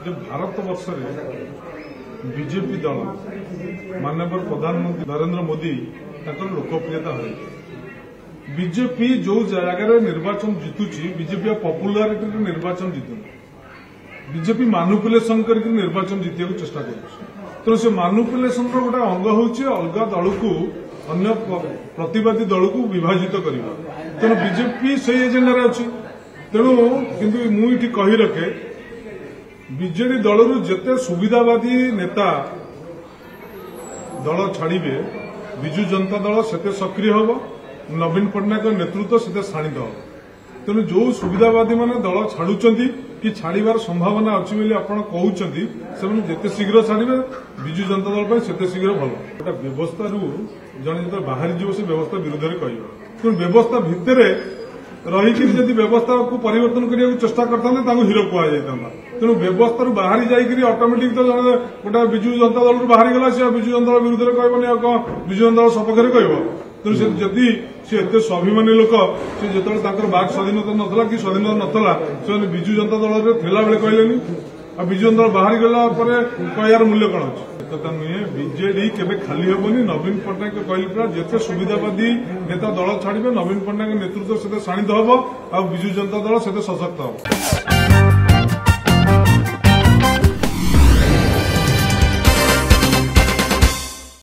जो भारत वर्ष बीजेपी दल माननीय प्रधानमंत्री नरेंद्र मोदी लोकप्रियता है। बीजेपी जो जगह निर्वाचन जितुची बीजेपी पपुलारिटी निर्वाचन जितु बीजेपी मानुपुलेसन कर निर्वाचन जितिया चेष्टा कर से मानुपुलेसन गोटे अंग होची अलग दल को अन्य प्रतिवादी दल को विभाजित करवा तेणु बीजेपी से एजेंडा अच्छी तेणु किंतु मुझे कही रखे बीजेडी दल जिते सुविधावादी नेता दल छाड़े विजु जनता दल से सक्रिय हम नवीन पट्टनायक नेतृत्व से शाणित हम तेणु जो सुविधावादी माने दल छाड़ुंट कि छाड़बार संभावना अच्छी कहते जिते शीघ्र छाड़े विजु जनता दल से शीघ्र भल गोटे व्यवस्था जन जो बाहरी जीव से व्यवस्था विरुद्ध में कह तेणु व्यवस्था भितर रही जदि व्यवस्था को परिवर्तन करने चेष्टा करते हिरो कहुता तेणु व्यवस्था बाहरी जाकि ऑटोमेटिक तो गोटे विजु जनता दल बाहरी गला सी विजु जनता दल विरुद्ध कहबनी विजु जनता दल सपक्ष कह तेणु जदि सी एत स्वाभिमानी लोक सी जो बाक स्वाधीनता नाला कि स्वाधीनता नाला से विजु जनता दल थिला बेले कहलेनी आ विजु जनता दल बाहरी गला कहर मूल्य कौन अच्छे कथा नुहे बीजेडी केबे खाली हेबनी नवीन पट्टनायक कहले जिते सुविधावादी नेता दल छाड़े नवीन पट्टनायक नेतृत्व से शाणित हम आ विजु जनता दल से सशक्त हम।